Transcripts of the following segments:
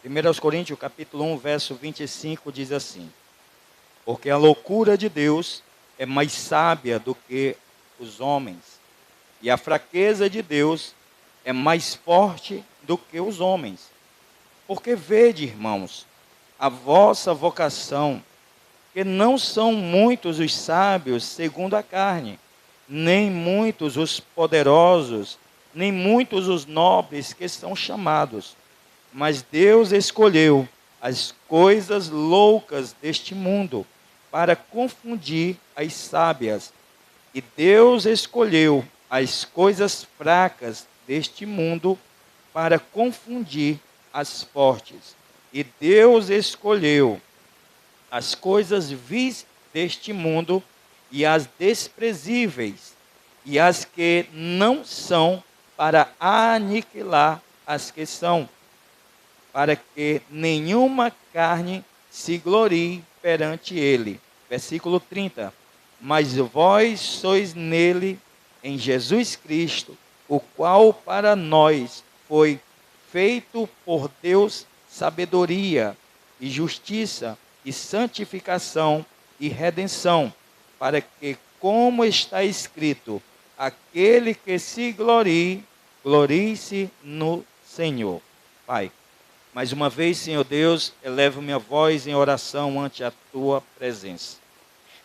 1 Coríntios, capítulo 1, verso 25, diz assim: porque a loucura de Deus é mais sábia do que os homens, e a fraqueza de Deus é mais forte do que os homens. Porque vede, irmãos, a vossa vocação, que não são muitos os sábios segundo a carne, nem muitos os poderosos, nem muitos os nobres que são chamados. Mas Deus escolheu as coisas loucas deste mundo para confundir as sábias. E Deus escolheu as coisas fracas deste mundo para confundir as fortes. E Deus escolheu as coisas vis deste mundo e as desprezíveis e as que não são, para aniquilar as que são, para que nenhuma carne se glorie perante ele. Versículo 30. Mas vós sois nele, em Jesus Cristo, o qual para nós foi feito por Deus sabedoria e justiça e santificação e redenção, para que, como está escrito, aquele que se glorie, glorie-se no Senhor. Pai, mais uma vez, Senhor Deus, elevo minha voz em oração ante a tua presença.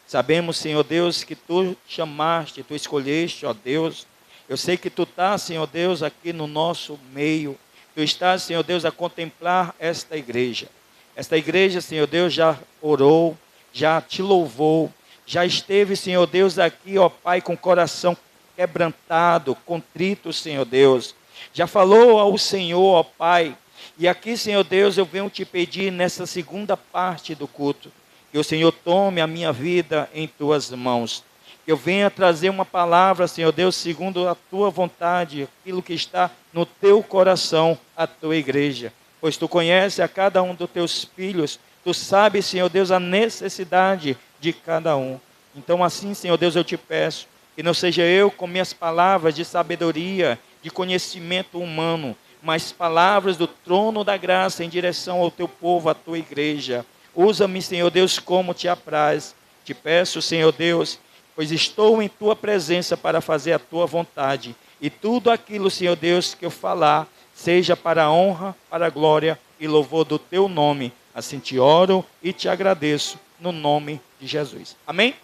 Sabemos, Senhor Deus, que tu chamaste, tu escolheste, ó Deus. Eu sei que tu estás, Senhor Deus, aqui no nosso meio. Tu estás, Senhor Deus, a contemplar esta igreja. Esta igreja, Senhor Deus, já orou, já te louvou, já esteve, Senhor Deus, aqui, ó Pai, com o coração quebrantado, contrito, Senhor Deus. Já falou ao Senhor, ó Pai. E aqui, Senhor Deus, eu venho te pedir nessa segunda parte do culto, que o Senhor tome a minha vida em tuas mãos. Que eu venha trazer uma palavra, Senhor Deus, segundo a tua vontade, aquilo que está no teu coração, a tua igreja. Pois tu conheces a cada um dos teus filhos, tu sabes, Senhor Deus, a necessidade de cada um. Então assim, Senhor Deus, eu te peço, que não seja eu com minhas palavras de sabedoria, de conhecimento humano, mas palavras do trono da graça em direção ao teu povo, à tua igreja. Usa-me, Senhor Deus, como te apraz. Te peço, Senhor Deus, pois estou em tua presença para fazer a tua vontade. E tudo aquilo, Senhor Deus, que eu falar, seja para a honra, para a glória e louvor do teu nome. Assim te oro e te agradeço, no nome de Jesus. Amém?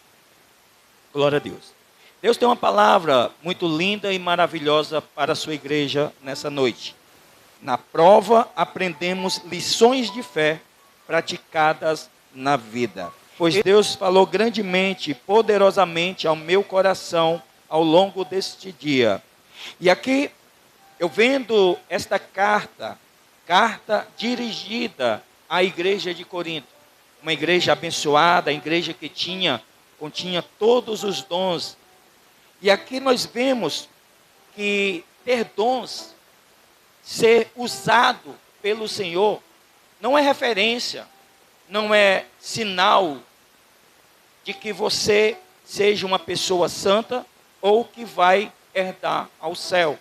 Glória a Deus. Deus tem uma palavra muito linda e maravilhosa para a sua igreja nessa noite. Na prova, aprendemos lições de fé praticadas na vida. Pois Deus falou grandemente, poderosamente ao meu coração ao longo deste dia. E aqui, eu vendo esta carta dirigida à igreja de Corinto. Uma igreja abençoada, a igreja que continha todos os dons. E aqui nós vemos que ter dons, ser usado pelo Senhor, não é referência, não é sinal de que você seja uma pessoa santa ou que vai herdar ao céu.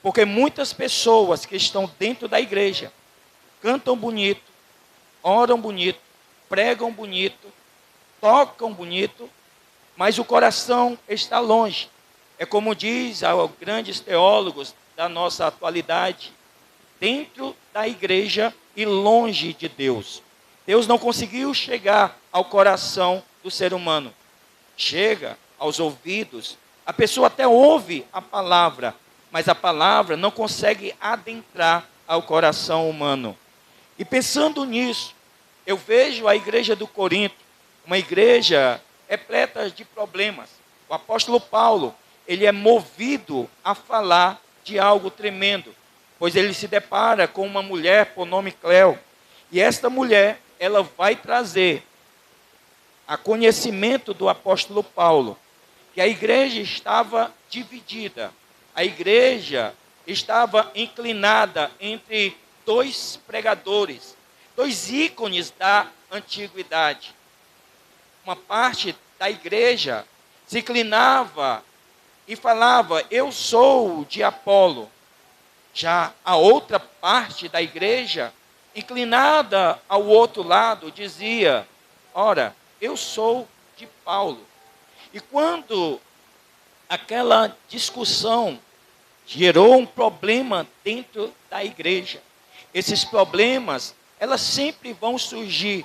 Porque muitas pessoas que estão dentro da igreja cantam bonito, oram bonito, pregam bonito, tocam bonito, mas o coração está longe. É como diz os grandes teólogos da nossa atualidade, dentro da igreja e longe de Deus. Deus não conseguiu chegar ao coração do ser humano. Chega aos ouvidos, a pessoa até ouve a palavra, mas a palavra não consegue adentrar ao coração humano. E pensando nisso, eu vejo a igreja do Corinto, uma igreja repleta de problemas. O apóstolo Paulo, ele é movido a falar de algo tremendo, pois ele se depara com uma mulher por nome Cleo, e esta mulher, ela vai trazer a conhecimento do apóstolo Paulo, que a igreja estava dividida, a igreja estava inclinada entre dois pregadores, dois ícones da antiguidade. Uma parte da igreja se inclinava e falava, eu sou de Apolo. Já a outra parte da igreja inclinada ao outro lado, dizia: ora, eu sou de Paulo. E quando aquela discussão gerou um problema dentro da igreja, esses problemas, elas sempre vão surgir,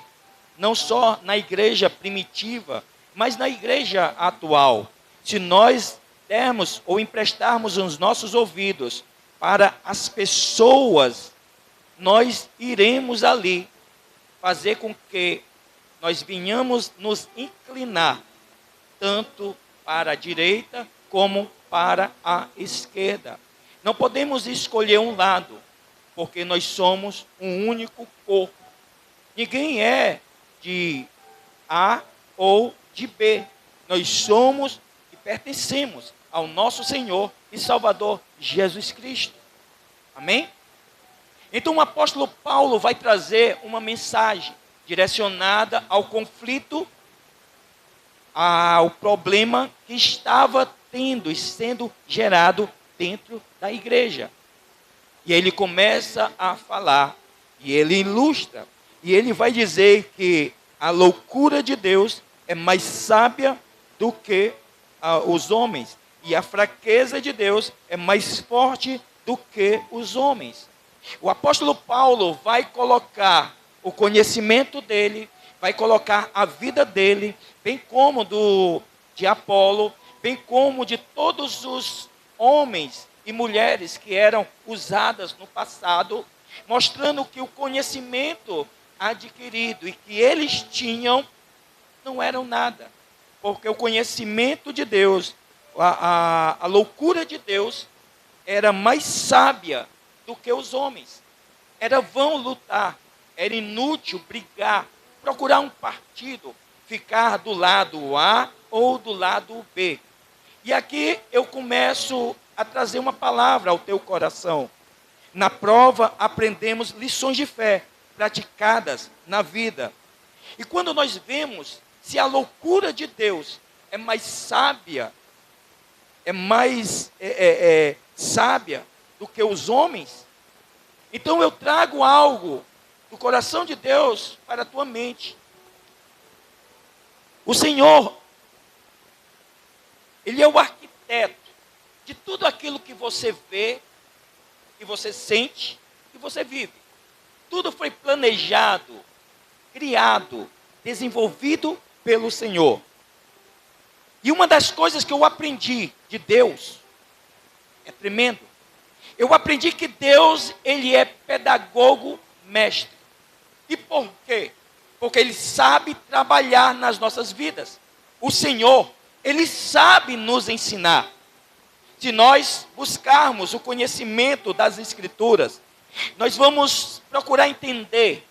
não só na igreja primitiva, mas na igreja atual. Se nós dermos ou emprestarmos os nossos ouvidos para as pessoas, nós iremos ali fazer com que nós venhamos nos inclinar tanto para a direita como para a esquerda. Não podemos escolher um lado, porque nós somos um único corpo. Ninguém é de A ou de B. Nós somos e pertencemos ao nosso Senhor e Salvador Jesus Cristo. Amém? Então o apóstolo Paulo vai trazer uma mensagem direcionada ao conflito, ao problema que estava tendo e sendo gerado dentro da igreja. E ele começa a falar, e ele ilustra, e ele vai dizer que a loucura de Deus é mais sábia do que os homens, e a fraqueza de Deus é mais forte do que os homens. O apóstolo Paulo vai colocar o conhecimento dele, vai colocar a vida dele, bem como de Apolo, bem como de todos os homens e mulheres que eram usadas no passado, mostrando que o conhecimento adquirido e que eles tinham não eram nada, porque o conhecimento de Deus, a loucura de Deus, era mais sábia do que os homens. Era vão lutar, era inútil brigar, procurar um partido, ficar do lado A ou do lado B. E aqui eu começo a trazer uma palavra ao teu coração. Na prova aprendemos lições de fé praticadas na vida. E quando nós vemos se a loucura de Deus é mais sábia, é mais sábia do que os homens, então eu trago algo do coração de Deus para a tua mente. O Senhor, Ele é o arquiteto de tudo aquilo que você vê, que você sente, que você vive. Tudo foi planejado, criado, desenvolvido pelo Senhor. E uma das coisas que eu aprendi de Deus, é tremendo, eu aprendi que Deus, Ele é pedagogo mestre. E por quê? Porque Ele sabe trabalhar nas nossas vidas. O Senhor, Ele sabe nos ensinar. Se nós buscarmos o conhecimento das Escrituras, nós vamos procurar entender.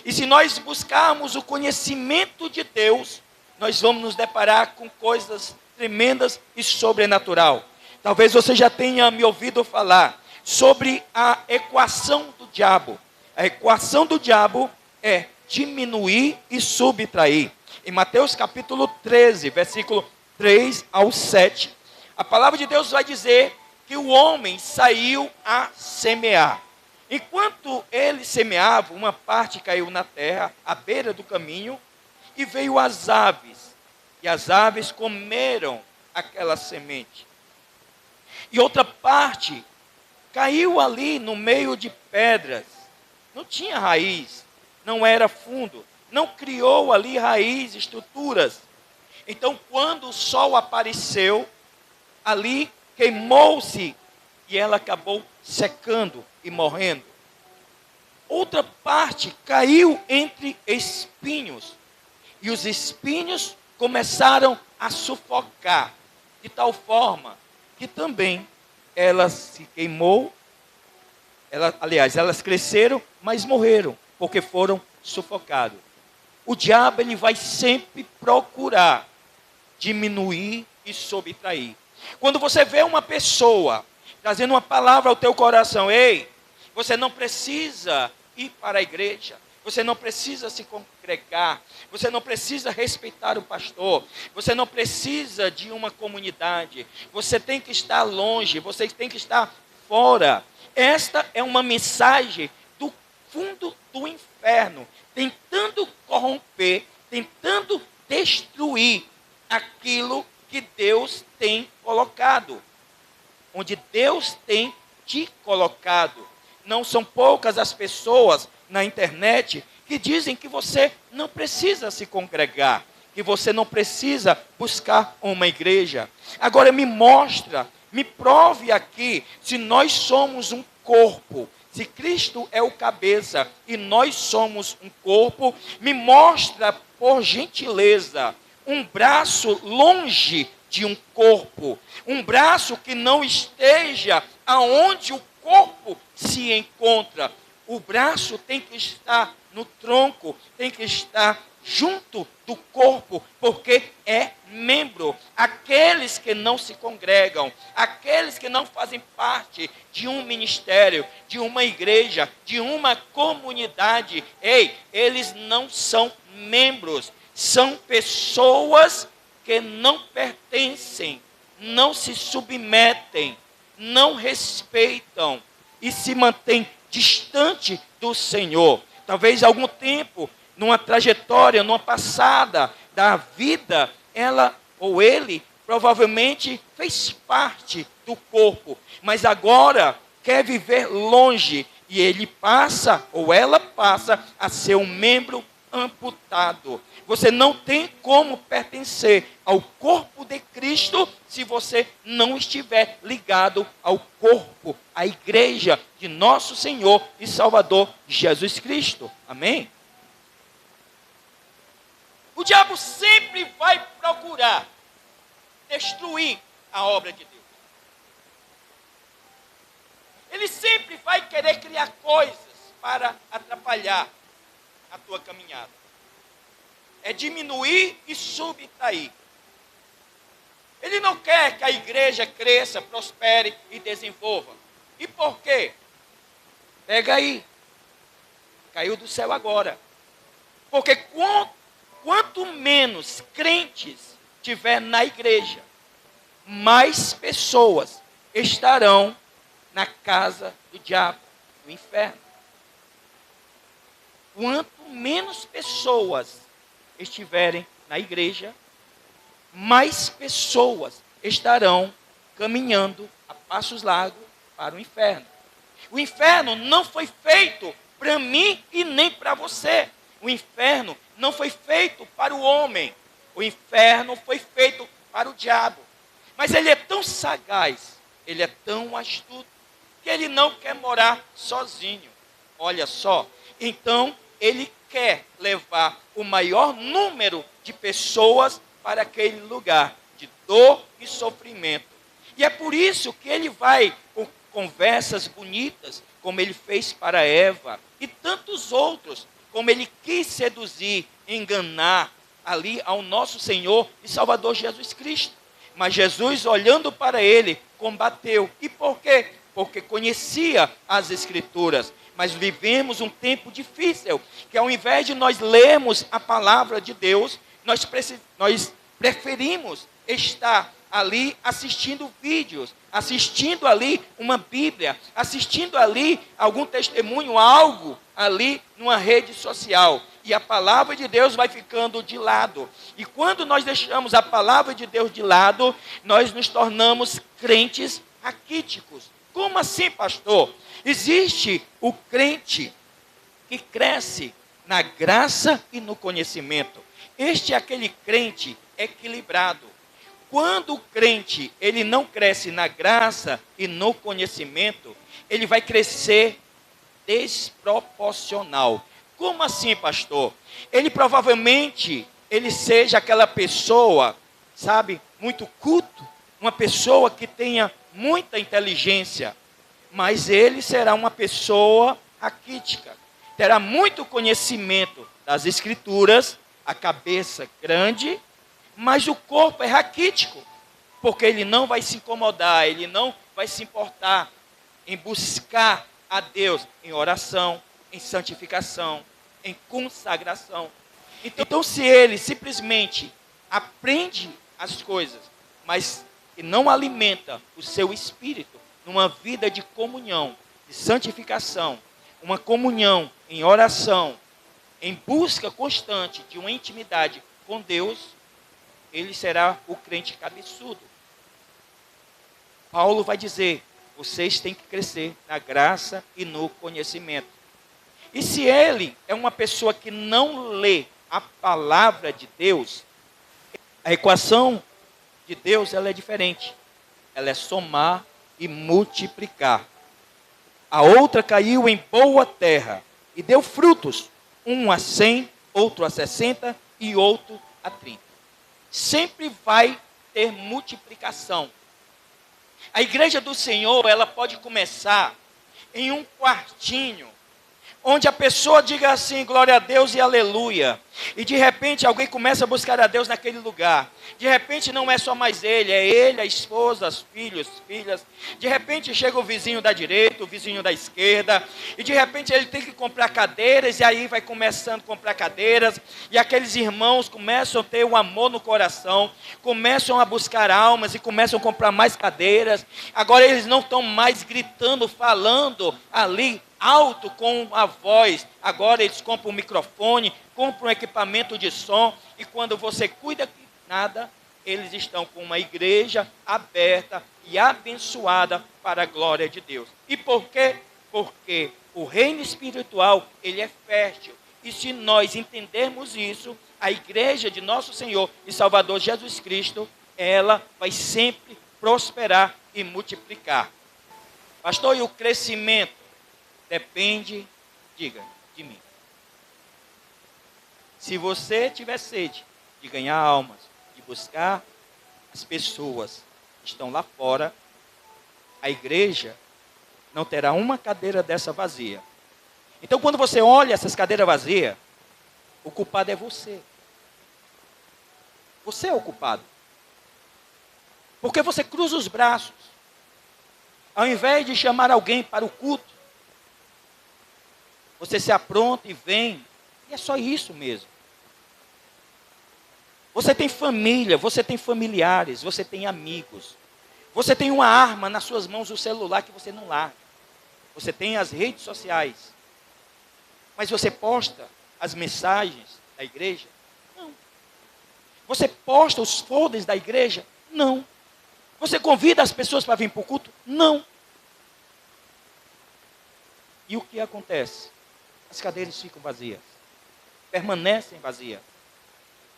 E se nós buscarmos o conhecimento de Deus, nós vamos nos deparar com coisas tremendas e sobrenatural. Talvez você já tenha me ouvido falar sobre a equação do diabo. A equação do diabo é diminuir e subtrair. Em Mateus capítulo 13, versículo 3 ao 7, a palavra de Deus vai dizer que o homem saiu a semear. Enquanto ele semeava, uma parte caiu na terra, à beira do caminho, e veio as aves. E as aves comeram aquela semente. E outra parte caiu ali no meio de pedras. Não tinha raiz, não era fundo, não criou ali raiz, estruturas. Então, quando o sol apareceu, ali queimou-se e ela acabou secando e morrendo. Outra parte caiu entre espinhos, e os espinhos começaram a sufocar, de tal forma que também ela se queimou. Elas cresceram, mas morreram, porque foram sufocados. O diabo, ele vai sempre procurar diminuir e subtrair. Quando você vê uma pessoa trazendo uma palavra ao teu coração: ei, você não precisa ir para a igreja, você não precisa se congregar, você não precisa respeitar o pastor, você não precisa de uma comunidade, você tem que estar longe, você tem que estar fora. Esta é uma mensagem do fundo do inferno, tentando corromper, tentando destruir aquilo que Deus tem colocado, onde Deus tem te colocado. Não são poucas as pessoas na internet que dizem que você não precisa se congregar, que você não precisa buscar uma igreja. Agora me mostra, me prove aqui, se nós somos um corpo, se Cristo é o cabeça e nós somos um corpo, me mostra, por gentileza, um braço longe de um corpo, um braço que não esteja aonde o corpo se encontra. O braço tem que estar no tronco, tem que estar junto do corpo, porque é membro. Aqueles que não se congregam, aqueles que não fazem parte de um ministério, de uma igreja, de uma comunidade, eles não são membros, são pessoas que não pertencem, não se submetem, não respeitam e se mantêm distante do Senhor. Talvez algum tempo, numa trajetória, numa passada da vida, ela ou ele provavelmente fez parte do corpo, mas agora quer viver longe e ele passa ou ela passa a ser um membro amputado. Você não tem como pertencer ao corpo de Cristo se você não estiver ligado ao corpo, à igreja de nosso Senhor e Salvador Jesus Cristo. Amém? O diabo sempre vai procurar destruir a obra de Deus. Ele sempre vai querer criar coisas para atrapalhar a tua caminhada. É diminuir e subtrair. Ele não quer que a igreja cresça, prospere e desenvolva. E por quê? Pega aí. Caiu do céu agora. Porque quanto menos crentes tiver na igreja, mais pessoas estarão na casa do diabo, no inferno. Quanto menos pessoas estiverem na igreja, mais pessoas estarão caminhando a passos largos para o inferno. O inferno não foi feito para mim e nem para você. O inferno não foi feito para o homem. O inferno foi feito para o diabo. Mas ele é tão sagaz, ele é tão astuto, que ele não quer morar sozinho. Olha só, então ele quer levar o maior número de pessoas para aquele lugar de dor e sofrimento. E é por isso que ele vai com conversas bonitas, como ele fez para Eva, e tantos outros, como ele quis seduzir, enganar ali ao nosso Senhor e Salvador Jesus Cristo. Mas Jesus, olhando para ele, combateu. E por quê? Porque conhecia as Escrituras. Mas vivemos um tempo difícil, que ao invés de nós lermos a palavra de Deus, nós preferimos estar ali assistindo vídeos, assistindo ali uma Bíblia, assistindo ali algum testemunho, algo ali numa rede social. E a palavra de Deus vai ficando de lado. E quando nós deixamos a palavra de Deus de lado, nós nos tornamos crentes raquíticos. Como assim, pastor? Existe o crente que cresce na graça e no conhecimento. Este é aquele crente equilibrado. Quando o crente ele não cresce na graça e no conhecimento, ele vai crescer desproporcional. Como assim, pastor? Ele provavelmente seja aquela pessoa, sabe, muito culto, uma pessoa que tenha muita inteligência, mas ele será uma pessoa raquítica. Terá muito conhecimento das Escrituras, a cabeça grande, mas o corpo é raquítico, porque ele não vai se incomodar, ele não vai se importar em buscar a Deus em oração, em santificação, em consagração. Então, se ele simplesmente aprende as coisas, mas que não alimenta o seu espírito numa vida de comunhão, de santificação, uma comunhão em oração, em busca constante de uma intimidade com Deus, ele será o crente cabeçudo. Paulo vai dizer, vocês têm que crescer na graça e no conhecimento. E se ele é uma pessoa que não lê a palavra de Deus, a equação de Deus ela é diferente. Ela é somar e multiplicar. A outra caiu em boa terra e deu frutos, um a 100, outro a 60 e outro a 30. Sempre vai ter multiplicação. A igreja do Senhor, ela pode começar em um quartinho, onde a pessoa diga assim, glória a Deus e aleluia. E de repente alguém começa a buscar a Deus naquele lugar. De repente não é só mais ele, é ele, a esposa, os filhos, filhas. De repente chega o vizinho da direita, o vizinho da esquerda. E de repente ele tem que comprar cadeiras, e aí vai começando a comprar cadeiras. E aqueles irmãos começam a ter um amor no coração, começam a buscar almas e começam a comprar mais cadeiras. Agora eles não estão mais gritando, falando ali, alto com a voz. Agora eles compram um microfone, compram um equipamento de som, e quando você cuida de nada, eles estão com uma igreja aberta e abençoada para a glória de Deus. E por quê? Porque o reino espiritual, ele é fértil. E se nós entendermos isso, a igreja de nosso Senhor e Salvador Jesus Cristo, ela vai sempre prosperar e multiplicar. Pastor, e o crescimento? Depende, diga, de mim. Se você tiver sede de ganhar almas, de buscar as pessoas que estão lá fora, a igreja não terá uma cadeira dessa vazia. Então, quando você olha essas cadeiras vazias, o culpado é você. Você é o culpado. Porque você cruza os braços. Ao invés de chamar alguém para o culto, você se apronta e vem, e é só isso mesmo. Você tem família, você tem familiares, você tem amigos. Você tem uma arma nas suas mãos, o celular que você não larga. Você tem as redes sociais. Mas você posta as mensagens da igreja? Não. Você posta os folders da igreja? Não. Você convida as pessoas para vir para o culto? Não. E o que acontece? As cadeiras ficam vazias, permanecem vazias.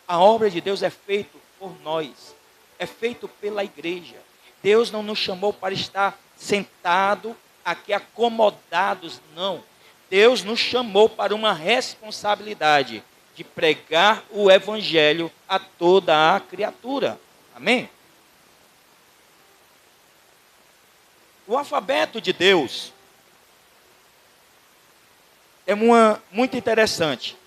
A obra de Deus é feita por nós, é feita pela igreja. Deus não nos chamou para estar sentado aqui acomodados, não. Deus nos chamou para uma responsabilidade de pregar o evangelho a toda a criatura. Amém? O alfabeto de Deus é muito interessante.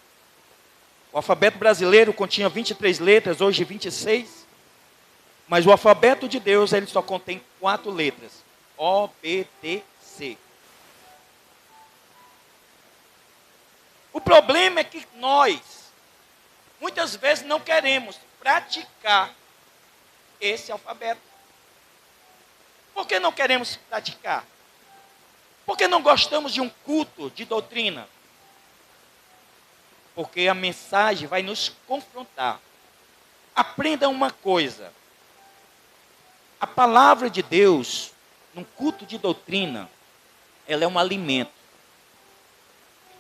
O alfabeto brasileiro continha 23 letras, hoje 26. Mas o alfabeto de Deus, ele só contém 4 letras. O, B, D, C. O problema é que nós, muitas vezes, não queremos praticar esse alfabeto. Por que não queremos praticar? Porque não gostamos de um culto de doutrina. Porque a mensagem vai nos confrontar. Aprenda uma coisa. A palavra de Deus, num culto de doutrina, ela é um alimento.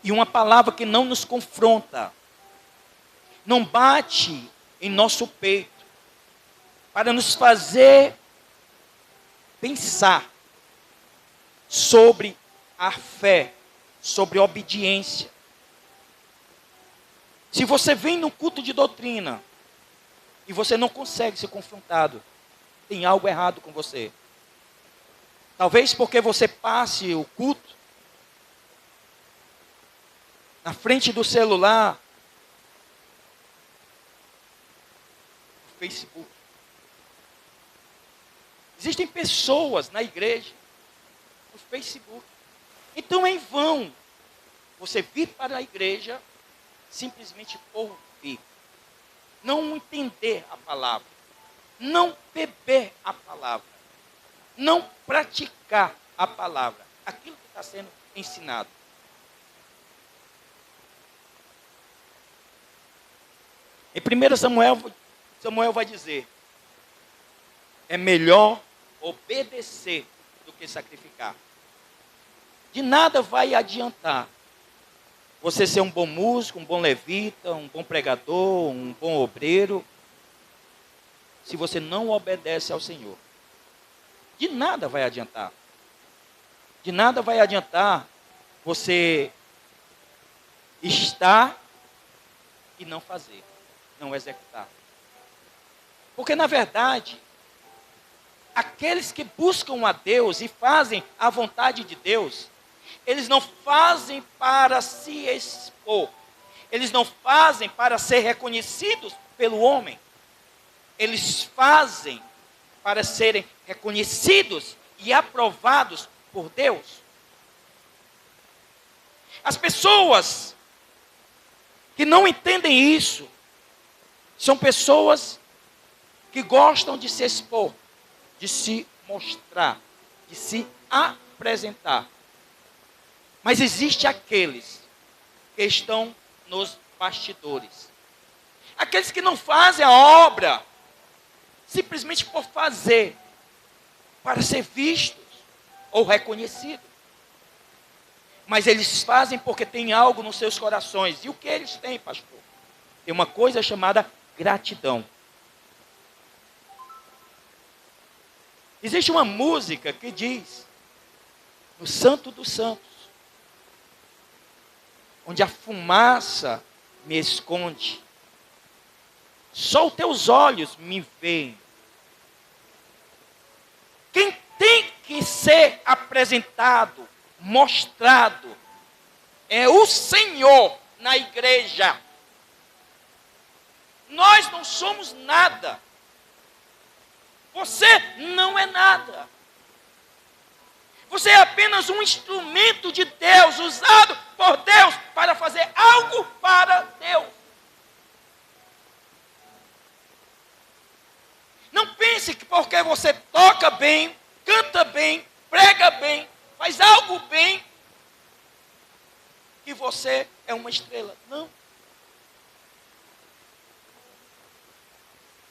E uma palavra que não nos confronta, não bate em nosso peito, para nos fazer pensar sobre a fé, sobre a obediência. Se você vem no culto de doutrina e você não consegue ser confrontado, tem algo errado com você. Talvez porque você passe o culto na frente do celular, no Facebook. Existem pessoas na igreja, no Facebook. Então é em vão você vir para a igreja simplesmente por vir. Não entender a palavra. Não beber a palavra. Não praticar a palavra. Aquilo que está sendo ensinado. Em 1 Samuel, Samuel vai dizer: é melhor obedecer do que sacrificar. De nada vai adiantar você ser um bom músico, um bom levita, um bom pregador, um bom obreiro, se você não obedece ao Senhor. De nada vai adiantar. De nada vai adiantar você estar e não fazer, não executar. Porque, na verdade, aqueles que buscam a Deus e fazem a vontade de Deus, eles não fazem para se expor. Eles não fazem para ser reconhecidos pelo homem. Eles fazem para serem reconhecidos e aprovados por Deus. As pessoas que não entendem isso são pessoas que gostam de se expor, de se mostrar, de se apresentar. Mas existe aqueles que estão nos bastidores. Aqueles que não fazem a obra simplesmente por fazer, para ser vistos ou reconhecidos. Mas eles fazem porque tem algo nos seus corações. E o que eles têm, pastor? Tem uma coisa chamada gratidão. Existe uma música que diz: no Santo dos Santos, onde a fumaça me esconde, só os teus olhos me veem. Quem tem que ser apresentado, mostrado, é o Senhor na igreja. Nós não somos nada. Você não é nada. Você é apenas um instrumento de Deus, usado por Deus para fazer algo para Deus. Não pense que porque você toca bem, canta bem, prega bem, faz algo bem, que você é uma estrela. Não.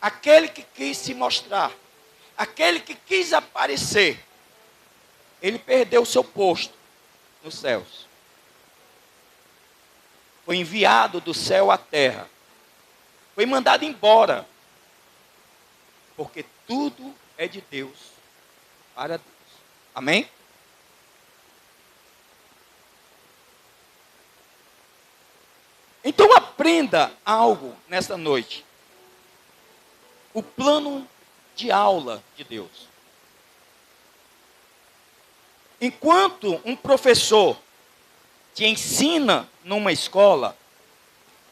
Aquele que quis se mostrar, aquele que quis aparecer, ele perdeu o seu posto nos céus. Foi enviado do céu à terra. Foi mandado embora. Porque tudo é de Deus, para Deus. Amém? Então aprenda algo nesta noite. O plano de aula de Deus. Enquanto um professor te ensina numa escola,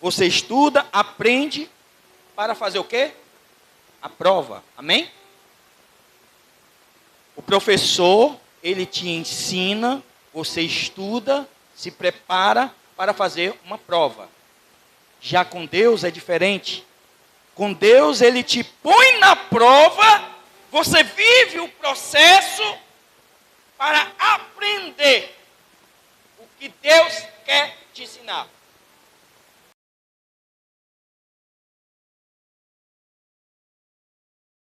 você estuda, aprende para fazer o quê? A prova. Amém? O professor, ele te ensina, você estuda, se prepara para fazer uma prova. Já com Deus é diferente. Com Deus, ele te põe na prova, você vive o processo